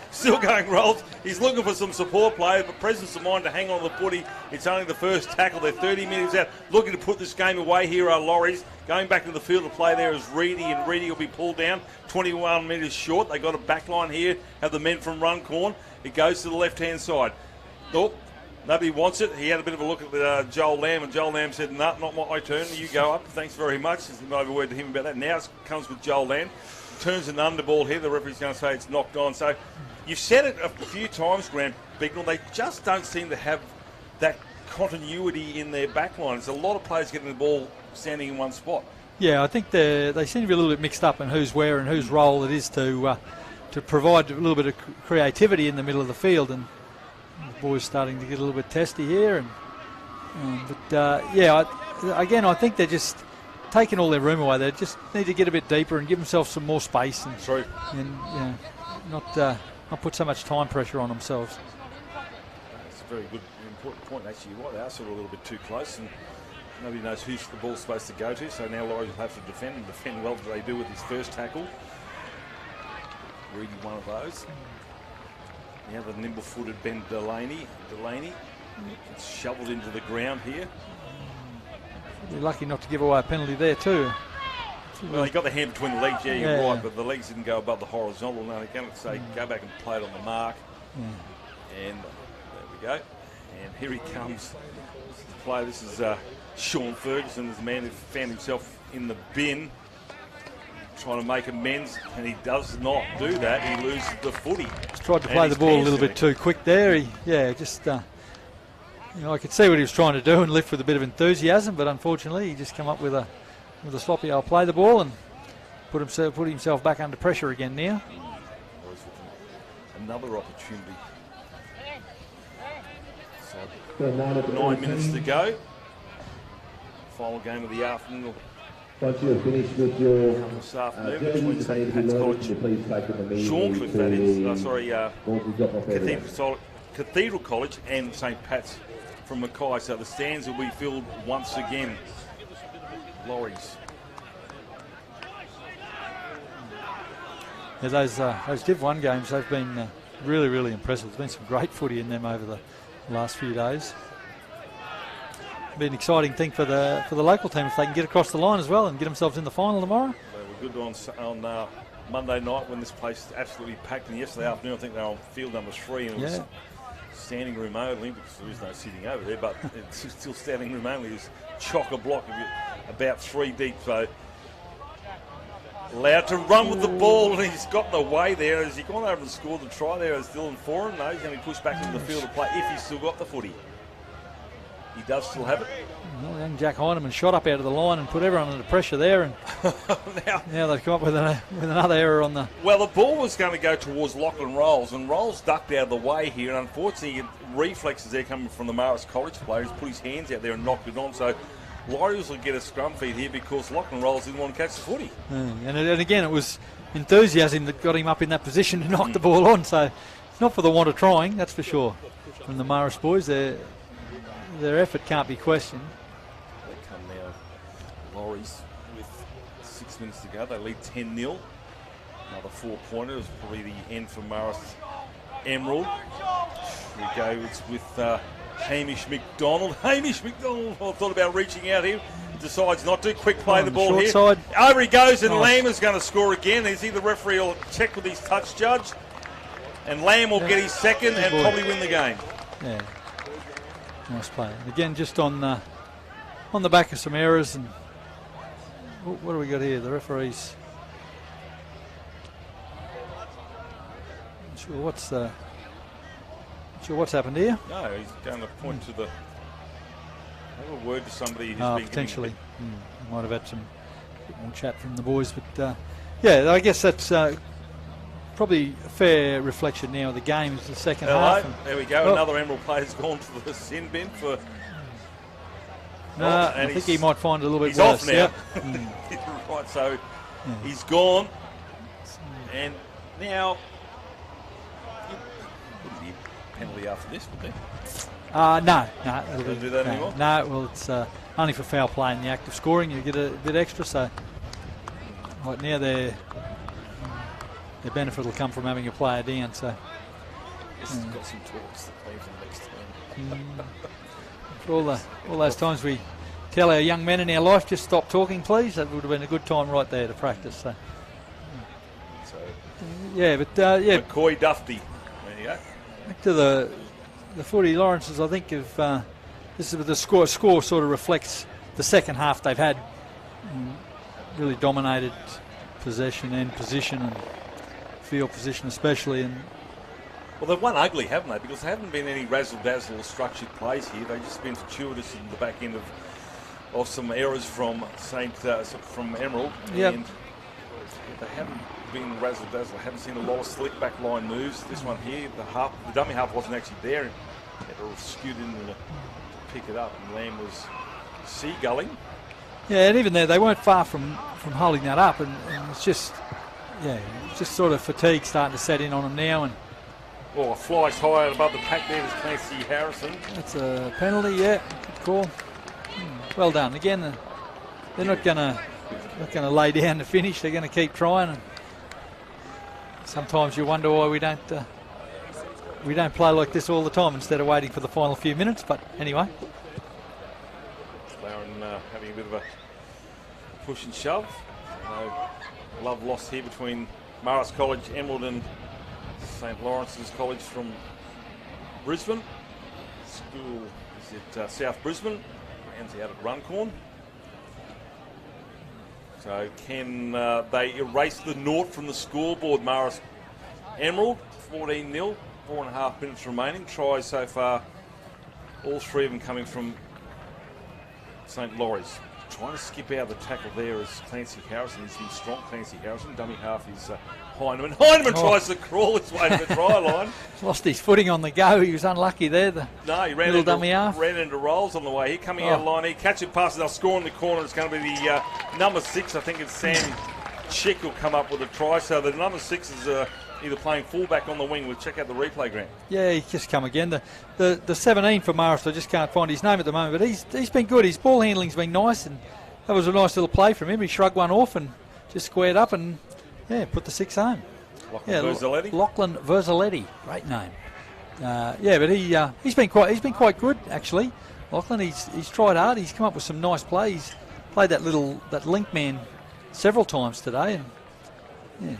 Rolls. He's looking for some support play, but presence of mind to hang on the footy. It's only the first tackle. They're 30 minutes out, looking to put this game away. Here are Lauries. Going back to the field to play there is Reedy, and Reedy will be pulled down 21 metres short. They got a back line here, have the men from Runcorn. It goes to the left-hand side. Nope. Nobody wants it. He had a bit of a look at Joel Lamb, and Joel Lamb said, "No, not my turn. You go up. Thanks very much." There's no word to him about that. Now it comes with Joel Lamb. Turns an underball here. The referee's going to say it's knocked on. So you've said it a few times, Grant Bignell. They just don't seem to have that continuity in their back line. There's a lot of players getting the ball standing in one spot. Yeah, I think they seem to be a little bit mixed up in who's where and whose role it is to provide a little bit of creativity in the middle of the field. And the boys starting to get a little bit testy here, I think they're just taking all their room away. They just need to get a bit deeper and give themselves some more space, and not put so much time pressure on themselves. That's a very good, important point. Actually, you're right. They are sort of a little bit too close, and nobody knows who's the ball's supposed to go to. So now Laurie will have to defend, and defend well. They do with his first tackle. Reading one of those. Now the nimble-footed Ben Delaney gets shoveled into the ground here. You're lucky not to give away a penalty there too. Well, he got the hand between the legs, you're right, but the legs didn't go above the horizontal. Now they're going to say, go back and play it on the mark. And there we go. And here he comes to play. This is Sean Ferguson, the man who found himself in the bin, trying to make amends, and he does not do that. He loses the footy. Just tried to play the ball a little bit too quick there. He, just, I could see what he was trying to do and lift with a bit of enthusiasm, but unfortunately he just come up with a sloppy I'll play the ball and put himself back under pressure again now. Another opportunity. So 9 minutes to go. Final game of the afternoon. Once you have finished with your this afternoon between St. Pat's College, Shorncliffe, that is, Cathedral College and St. Pat's from Mackay. So the stands will be filled once again. Lorries. Yeah, those Div 1 games, they've been really, really impressive. There's been some great footy in them over the last few days. Be an exciting thing for the local team if they can get across the line as well and get themselves in the final tomorrow. They were good on Monday night when this place absolutely packed, and yesterday afternoon I think they were on field number 3 and it was standing room only because there is no sitting over there, but it's still standing room only. It's chock-a-block about 3 deep, so allowed to run with the ball, and he's got in the way there. Has he gone over and scored the try there as Dylan Foran? No, he's going to be pushed back into the field to play if he's still got the footy. He does still have it. Well, young Jack Heineman shot up out of the line and put everyone under pressure there, and now they've come up with another error on the... Well, the ball was going to go towards Lachlan Rolls, and Rolls ducked out of the way here, and unfortunately reflexes there coming from the Marist College player. He's put his hands out there and knocked it on, so Warriors will get a scrum feed here because Lachlan Rolls didn't want to catch the footy. And again, it was enthusiasm that got him up in that position to knock the ball on, so it's not for the want of trying, that's for sure. From the Marist boys, their effort can't be questioned. They come now, Lorries, with 6 minutes to go. They lead 10-0. Another 4-pointer is probably the end for Marist Emerald. Here we go, it's with Hamish McDonald. Hamish McDonald, I thought about reaching out here. Decides not to. Quick play the ball here. Side. Over he goes, and Nice. Lamb is going to score again. Is he the referee will check with his touch judge? And Lamb will get his second and probably win the game. Yeah. Nice play. And again, just on the back of some errors. And what do we got here? The referees. Not sure what's happened here. No, he's going to point to the. Have a word to somebody who's been potentially. Might have had some bit more chat from the boys, but yeah, I guess that's probably a fair reflection now of the game. It's the second half. There we go. Another Emerald player's gone to the sin bin for. No, I think he might find it a little bit he's worse. Off now. Right, so he's gone, and now wouldn't be a penalty after this, would there? No. Don't do that anymore? No, well, it's only for foul play in the act of scoring. You get a bit extra, so right now their benefit will come from having a player down. So this has got some talks to play for the next time. For all those times we tell our young men in our life, just stop talking, please. That would have been a good time right there to practice. So yeah, but McCoy Dufty. There you go. Back to the footy, Lawrence's, I think, this is the score sort of reflects the second half they've had. Really dominated possession and position and field position especially. And well, they've won ugly, haven't they? Because there haven't been any razzle-dazzle or structured plays here. They've just been fortuitous in the back end of some errors from from Emerald. Yep. And they haven't been razzle-dazzle. I haven't seen a lot of slick back line moves. This one here, the dummy half wasn't actually there. It was skewed in to pick it up, and Lamb was seagulling. Yeah, and even there, they weren't far from holding that up, and it's just sort of fatigue starting to set in on them now. And a flies high above the pack there is Clancy Harrison. That's a penalty, yeah, good call. Well done. Again, they're not going to lay down to finish. They're going to keep trying. And sometimes you wonder why we don't play like this all the time instead of waiting for the final few minutes. But anyway, Lauren having a bit of a push and shove. No love lost here between Marist College, Emerald, and St. Lawrence's College from Brisbane. School is at South Brisbane, ends out at Runcorn. So can they erase the naught from the scoreboard? Marist Emerald, 14-0, 4.5 minutes remaining. Tries so far, all three of them coming from St. Laurie's. Trying to skip out of the tackle there is Clancy Harrison. He's been strong, Clancy Harrison. Dummy half is Heineman. Heineman tries to crawl his way to the try line. Lost his footing on the go. He was unlucky there. No, he ran into rolls on the way. He coming out of line. He catch it past. They'll score in the corner. It's going to be the number 6. I think it's Sam Chick will come up with a try. So the number 6 is either playing fullback on the wing. We'll check out the replay, Grant. Yeah, he's just come again. The 17 for Marist, I just can't find his name at the moment, but he's been good. His ball handling's been nice, and that was a nice little play from him. He shrugged one off and just squared up and, put the 6 home. Lachlan Verzaletti, great name. But he's been quite good actually. Lachlan, he's tried hard. He's come up with some nice plays. Played that link man several times today, and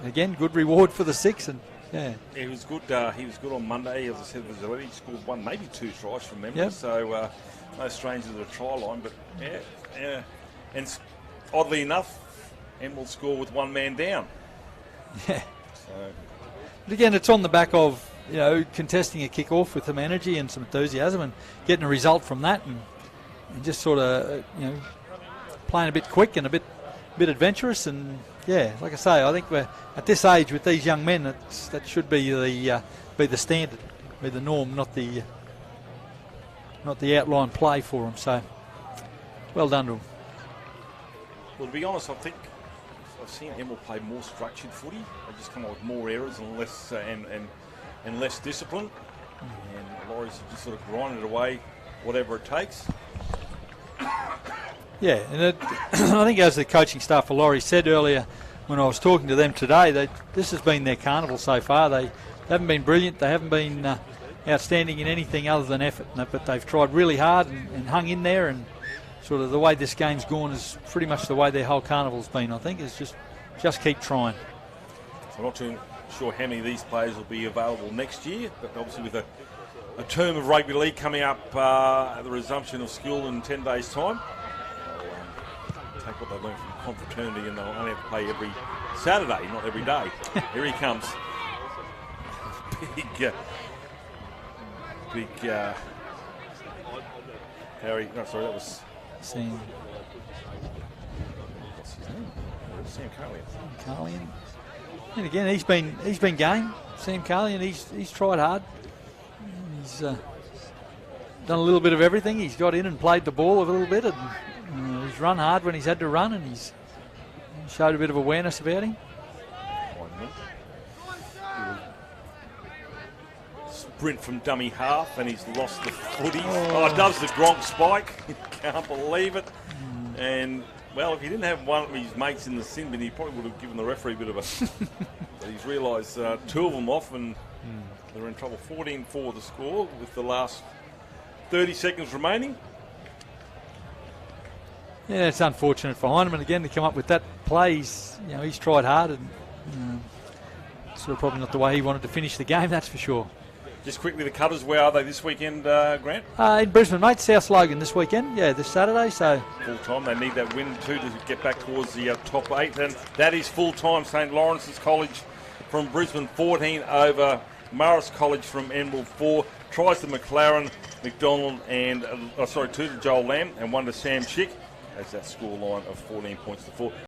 again, good reward for the 6. And he was good. He was good on Monday, as I said. Verzaletti scored 1, maybe 2 tries from memory. Yep. So no stranger to the try line, but and oddly enough, Emerald score with 1 man down. Yeah. So. But again, it's on the back of contesting a kick off with some energy and some enthusiasm and getting a result from that, and just sort of playing a bit quick and a bit adventurous. And like I say, I think we're at this age with these young men, that should be the standard, be the norm, not the outline play for them. So well done to them. Well, to be honest, I think I've seen Emerald play more structured footy. They just come up with more errors and less and less discipline. And Laurie's have just sort of grinded away, whatever it takes. Yeah, and I think as the coaching staff for Laurie said earlier when I was talking to them today, this has been their carnival so far. They haven't been brilliant. They haven't been outstanding in anything other than effort, but they've tried really hard and hung in there, and sort of the way this game's gone is pretty much the way their whole carnival's been, I think, is just keep trying. So I'm not too sure how many of these players will be available next year, but obviously with a term of rugby league coming up at the resumption of school in 10 days' time, they'll take what they learned from confraternity, and they'll only have to play every Saturday, not every day. Here he comes. Big Harry. No, sorry, that was Sam. What's his name? Sam Carlian. Carlian. And again, he's been game. Sam Carlian. He's tried hard. He's done a little bit of everything. He's got in and played the ball a little bit, and he's run hard when he's had to run, and he's showed a bit of awareness about him. Sprint from dummy half, and he's lost the footy. Does the Gronk spike. Can't believe it. And, well, if he didn't have one of his mates in the sin bin, he probably would have given the referee a bit of a... But he's realised 2 of them off, and they're in trouble. 14-4 the score with the last 30 seconds remaining. Yeah, it's unfortunate for Heineman again to come up with that play. He's tried hard, and sort of probably not the way he wanted to finish the game, that's for sure. Just quickly, the Cutters, where are they this weekend, Grant? In Brisbane, mate. South Logan this weekend. Yeah, this Saturday. So full time. They need that win too to get back towards the top 8. And that is full time. St. Lawrence's College from Brisbane 14 over Marist College from Emerald 4. Tries to McLaren, McDonald, and 2 to Joel Lamb and 1 to Sam Chick. As that score line of 14 points to 4.